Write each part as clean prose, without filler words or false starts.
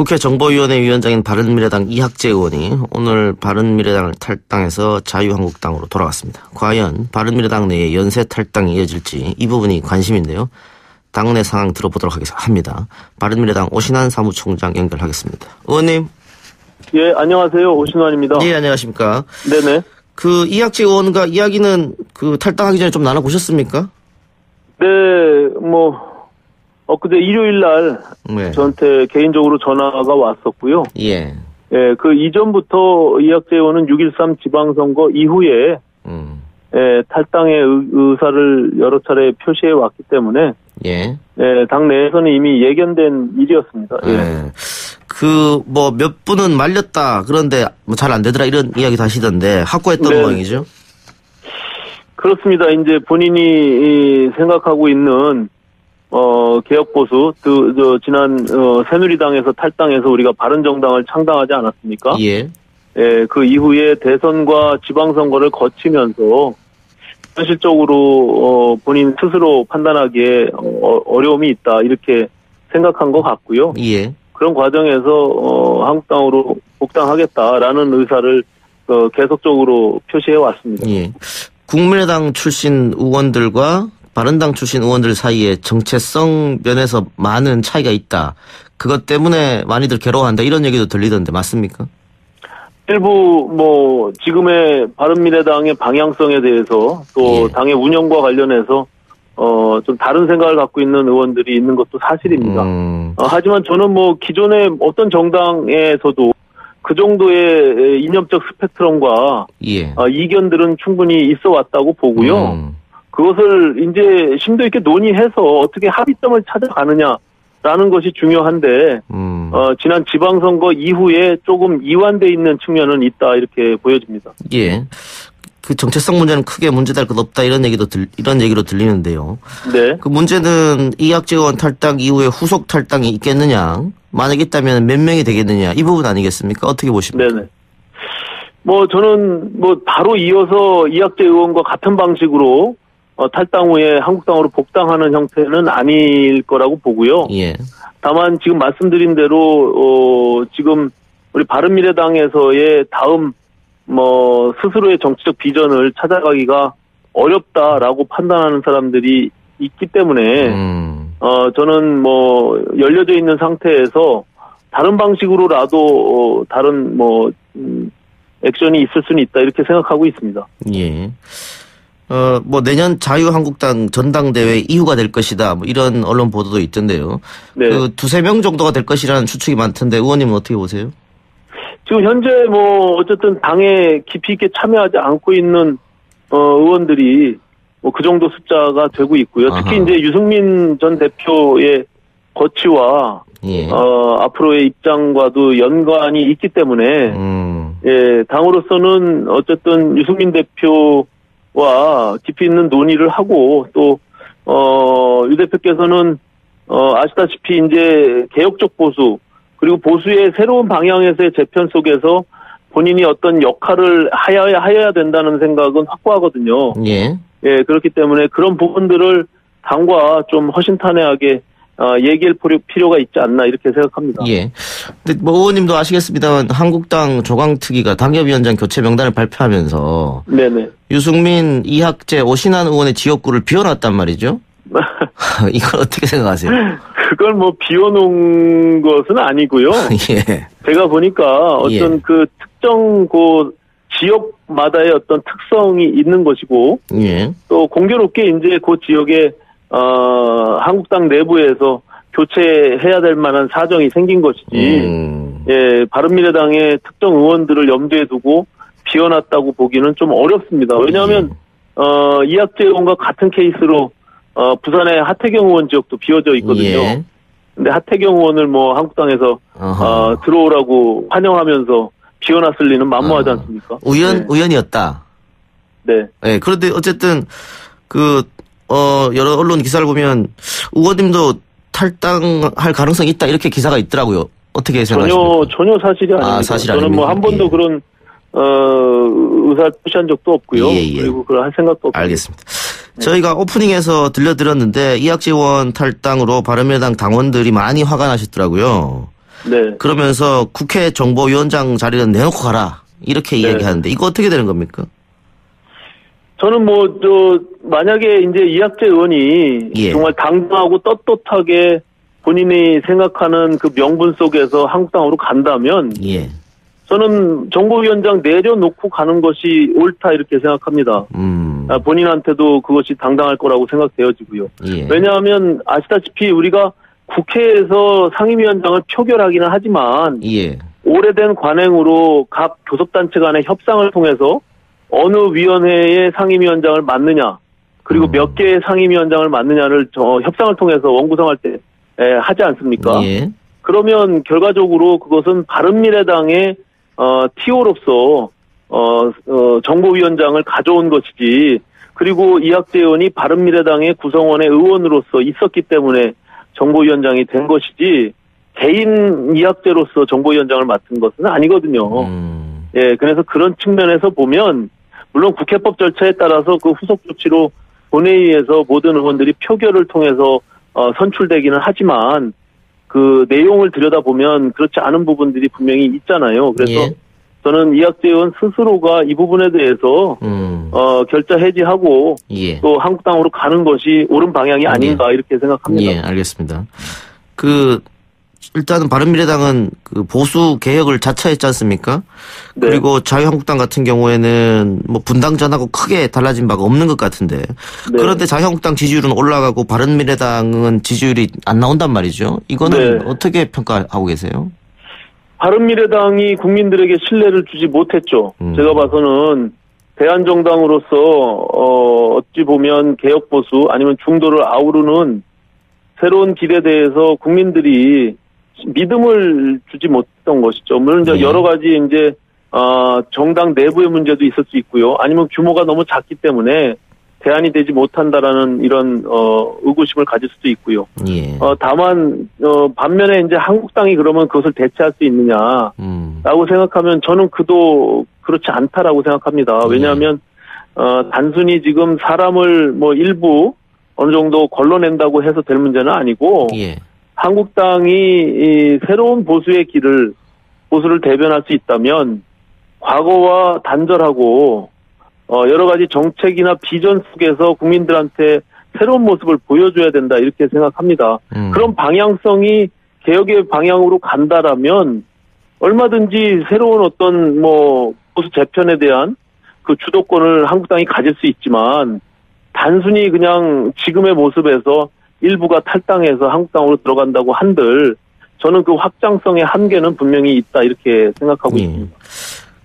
국회 정보위원회 위원장인 바른미래당 이학재 의원이 오늘 바른미래당을 탈당해서 자유한국당으로 돌아갔습니다. 과연 바른미래당 내에 연쇄 탈당이 이어질지 이 부분이 관심인데요. 당내 상황 들어보도록 합니다. 바른미래당 오신환 사무총장 연결하겠습니다. 의원님. 예, 안녕하세요. 오신환입니다. 예, 안녕하십니까. 네네. 그 이학재 의원과 이야기는 그 탈당하기 전에 좀 나눠보셨습니까? 네, 엊그제 일요일 날 네. 저한테 개인적으로 전화가 왔었고요. 예. 예, 그 이전부터 이학재 의원은 6.13 지방선거 이후에 예, 탈당의 의사를 여러 차례 표시해 왔기 때문에 예. 예, 당 내에서는 이미 예견된 일이었습니다. 예. 예. 몇 분은 말렸다. 그런데 잘 안 되더라. 이런 이야기도 하시던데 확고했던 네. 모양이죠? 그렇습니다. 이제 본인이 생각하고 있는 개혁보수, 지난, 새누리당에서 탈당해서 우리가 바른정당을 창당하지 않았습니까? 예. 예, 그 이후에 대선과 지방선거를 거치면서 현실적으로, 본인 스스로 판단하기에 어려움이 있다, 이렇게 생각한 것 같고요. 예. 그런 과정에서, 한국당으로 복당하겠다라는 의사를, 계속적으로 표시해 왔습니다. 예. 국민의당 출신 의원들과 바른당 출신 의원들 사이에 정체성 면에서 많은 차이가 있다. 그것 때문에 많이들 괴로워한다. 이런 얘기도 들리던데 맞습니까? 일부 지금의 바른미래당의 방향성에 대해서 또 예. 당의 운영과 관련해서 좀 다른 생각을 갖고 있는 의원들이 있는 것도 사실입니다. 하지만 저는 기존의 어떤 정당에서도 그 정도의 이념적 스펙트럼과 예. 이견들은 충분히 있어 왔다고 보고요. 그것을 이제 심도 있게 논의해서 어떻게 합의점을 찾아가느냐라는 것이 중요한데 지난 지방선거 이후에 조금 이완돼 있는 측면은 있다 이렇게 보여집니다. 예. 그 정체성 문제는 크게 문제될 것 없다 이런 얘기로 들리는데요. 네. 그 문제는 이학재 의원 탈당 이후에 후속 탈당이 있겠느냐? 만약 있다면 몇 명이 되겠느냐? 이 부분 아니겠습니까? 어떻게 보십니까? 네네. 저는 바로 이어서 이학재 의원과 같은 방식으로 탈당 후에 한국당으로 복당하는 형태는 아닐 거라고 보고요. 예. 다만 지금 말씀드린 대로 지금 우리 바른미래당에서의 다음 스스로의 정치적 비전을 찾아가기가 어렵다라고 판단하는 사람들이 있기 때문에 저는 열려져 있는 상태에서 다른 방식으로라도 다른 액션이 있을 수는 있다 이렇게 생각하고 있습니다. 예. 내년 자유한국당 전당대회 이후가 될 것이다. 이런 언론 보도도 있던데요. 네. 두세 명 정도가 될 것이라는 추측이 많던데 의원님은 어떻게 보세요? 지금 현재 어쨌든 당에 깊이 있게 참여하지 않고 있는 의원들이 그 정도 숫자가 되고 있고요. 특히 아하. 이제 유승민 전 대표의 거취와 예. 앞으로의 입장과도 연관이 있기 때문에 예, 당으로서는 어쨌든 유승민 대표와 깊이 있는 논의를 하고 또 유 대표께서는 아시다시피 이제 개혁적 보수 그리고 보수의 새로운 방향에서의 재편 속에서 본인이 어떤 역할을 하여야 된다는 생각은 확고하거든요. 예. 예, 그렇기 때문에 그런 부분들을 당과 좀 허심탄회하게 얘기할 필요가 있지 않나 이렇게 생각합니다. 예. 근데 의원님도 아시겠습니다만 한국당 조광특위가 당협위원장 교체 명단을 발표하면서 네네. 유승민, 이학재, 오신환 의원의 지역구를 비워놨단 말이죠. 이걸 어떻게 생각하세요? 그걸 비워놓은 것은 아니고요. 예. 제가 보니까 어떤 그 특정 지역마다의 어떤 특성이 있는 것이고, 예. 또 공교롭게 이제 그 지역에 한국당 내부에서 교체해야 될 만한 사정이 생긴 것이지, 예, 바른미래당의 특정 의원들을 염두에 두고 비워놨다고 보기는 좀 어렵습니다. 왜냐하면 이학재 의원과 같은 케이스로 부산의 하태경 의원 지역도 비워져 있거든요. 예. 근데 하태경 의원을 한국당에서 들어오라고 환영하면서 비워놨을 리는 만무하지 않습니까? 우연이었다. 네. 네. 그런데 어쨌든 여러 언론 기사를 보면 의원님도 탈당할 가능성이 있다 이렇게 기사가 있더라고요. 어떻게 생각하십니까? 전혀 사실이 아닙니다. 사실 저는 아닙니까? 한 번도 그런 의사를 표시한 적도 없고요. 그리고 그걸 할 생각도 없고. 알겠습니다. 저희가 오프닝에서 들려드렸는데 이학재 의원 탈당으로 바른미래당 당원들이 많이 화가 나셨더라고요. 네. 그러면서 국회 정보위원장 자리는 내놓고 가라. 이렇게 네. 이야기하는데 이거 어떻게 되는 겁니까? 저는 만약에 이제 이학재 의원이 예. 정말 당당하고 떳떳하게 본인이 생각하는 그 명분 속에서 한국당으로 간다면 예. 저는 정보위원장 내려놓고 가는 것이 옳다 이렇게 생각합니다. 본인한테도 그것이 당당할 거라고 생각되어지고요. 예. 왜냐하면 아시다시피 우리가 국회에서 상임위원장을 표결하기는 하지만 예. 오래된 관행으로 각 교섭단체 간의 협상을 통해서 어느 위원회의 상임위원장을 맡느냐 그리고 몇 개의 상임위원장을 맡느냐를 협상을 통해서 원구성할 때 하지 않습니까? 예. 그러면 결과적으로 그것은 바른미래당의 TO로서 정보위원장을 가져온 것이지 그리고 이학재 의원이 바른미래당의 구성원의 의원으로서 있었기 때문에 정보위원장이 된 것이지 개인 이학재로서 정보위원장을 맡은 것은 아니거든요. 예, 그래서 그런 측면에서 보면 물론 국회법 절차에 따라서 그 후속 조치로 본회의에서 모든 의원들이 표결을 통해서 선출되기는 하지만 그 내용을 들여다보면 그렇지 않은 부분들이 분명히 있잖아요. 그래서 예. 저는 이학재 의원 스스로가 이 부분에 대해서 결자 해지하고 예. 또 한국당으로 가는 것이 옳은 방향이 아닌가 이렇게 생각합니다. 예, 알겠습니다. 일단은 바른미래당은 그 보수 개혁을 자처했지 않습니까? 네. 그리고 자유한국당 같은 경우에는 뭐 분당 전하고 크게 달라진 바가 없는 것 같은데. 네. 그런데 자유한국당 지지율은 올라가고 바른미래당은 지지율이 안 나온단 말이죠. 이거는 네. 어떻게 평가하고 계세요? 바른미래당이 국민들에게 신뢰를 주지 못했죠. 제가 봐서는 대한정당으로서 어찌 보면 개혁보수 아니면 중도를 아우르는 새로운 길에 대해서 국민들이 믿음을 주지 못했던 것이죠. 물론 이제 여러 가지 이제 정당 내부의 문제도 있을 수 있고요. 아니면 규모가 너무 작기 때문에 대안이 되지 못한다라는 이런 의구심을 가질 수도 있고요. 예. 다만 반면에 이제 한국당이 그러면 그것을 대체할 수 있느냐라고 생각하면 저는 그도 그렇지 않다라고 생각합니다. 왜냐하면 단순히 지금 사람을 뭐 일부 어느 정도 걸러낸다고 해서 될 문제는 아니고 예. 한국당이 이 새로운 보수의 보수를 대변할 수 있다면 과거와 단절하고 여러 가지 정책이나 비전 속에서 국민들한테 새로운 모습을 보여줘야 된다 이렇게 생각합니다. 그런 방향성이 개혁의 방향으로 간다라면 얼마든지 새로운 어떤 뭐 보수 재편에 대한 그 주도권을 한국당이 가질 수 있지만 단순히 그냥 지금의 모습에서 일부가 탈당해서 한국당으로 들어간다고 한들 저는 그 확장성의 한계는 분명히 있다 이렇게 생각하고 있습니다.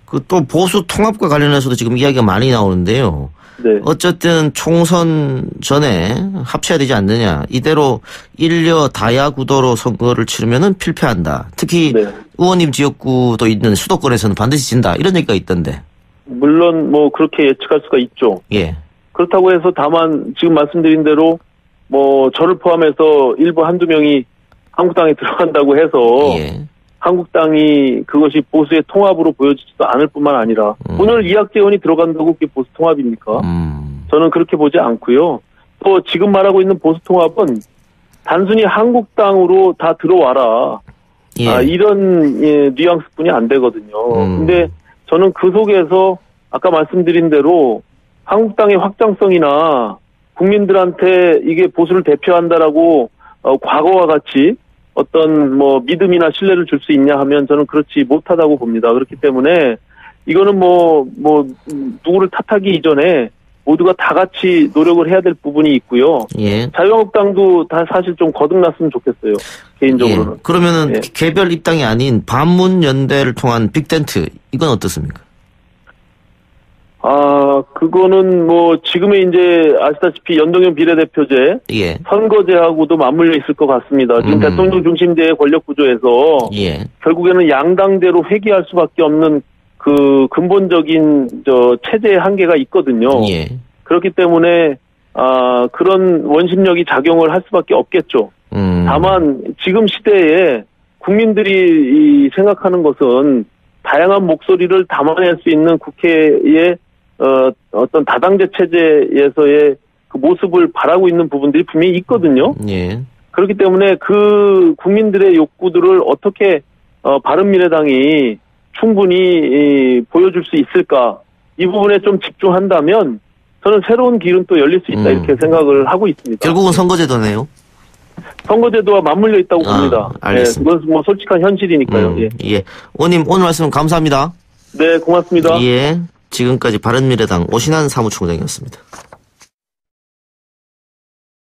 그 또 보수 통합과 관련해서도 지금 이야기가 많이 나오는데요. 네. 어쨌든 총선 전에 합쳐야 되지 않느냐. 이대로 일여 다야 구도로 선거를 치르면은 필패한다. 특히 네. 의원님 지역구도 있는 수도권에서는 반드시 진다. 이런 얘기가 있던데. 물론 뭐 그렇게 예측할 수가 있죠. 예. 그렇다고 해서 다만 지금 말씀드린 대로 뭐 저를 포함해서 일부 한두 명이 한국당에 들어간다고 해서 예. 한국당이 그것이 보수의 통합으로 보여지지도 않을 뿐만 아니라 오늘 이학재 의원이 들어간다고 그게 보수 통합입니까? 저는 그렇게 보지 않고요. 또 지금 말하고 있는 보수 통합은 단순히 한국당으로 다 들어와라. 예. 이런 뉘앙스뿐이 안 되거든요. 근데 저는 그 속에서 아까 말씀드린 대로 한국당의 확장성이나 국민들한테 이게 보수를 대표한다라고 과거와 같이 어떤 뭐 믿음이나 신뢰를 줄 수 있냐 하면 저는 그렇지 못하다고 봅니다. 그렇기 때문에 이거는 뭐 누구를 탓하기 이전에 모두가 다 같이 노력을 해야 될 부분이 있고요. 예. 자유한국당도 다 사실 좀 거듭났으면 좋겠어요. 개인적으로는. 예. 그러면은 예. 개별 입당이 아닌 반문연대를 통한 빅텐트 이건 어떻습니까? 그거는 뭐 지금의 이제 아시다시피 연동형 비례대표제 예. 선거제하고도 맞물려 있을 것 같습니다. 지금 대통령 중심제의 권력 구조에서 예. 결국에는 양당대로 회귀할 수밖에 없는 그 근본적인 체제의 한계가 있거든요. 예. 그렇기 때문에 그런 원심력이 작용을 할 수밖에 없겠죠. 다만 지금 시대에 국민들이 생각하는 것은 다양한 목소리를 담아낼 수 있는 국회의 어떤 다당제 체제에서의 그 모습을 바라고 있는 부분들이 분명히 있거든요. 예. 그렇기 때문에 그 국민들의 욕구들을 어떻게 바른미래당이 충분히 보여줄 수 있을까, 이 부분에 좀 집중한다면 저는 새로운 길은 또 열릴 수 있다 이렇게 생각을 하고 있습니다. 결국은 선거제도네요. 선거제도와 맞물려 있다고 봅니다. 알겠습니다. 그건 뭐 솔직한 현실이니까요. 예. 예. 의원님 오늘 말씀 감사합니다. 네, 고맙습니다. 예. 지금까지 바른미래당 오신환 사무총장이었습니다.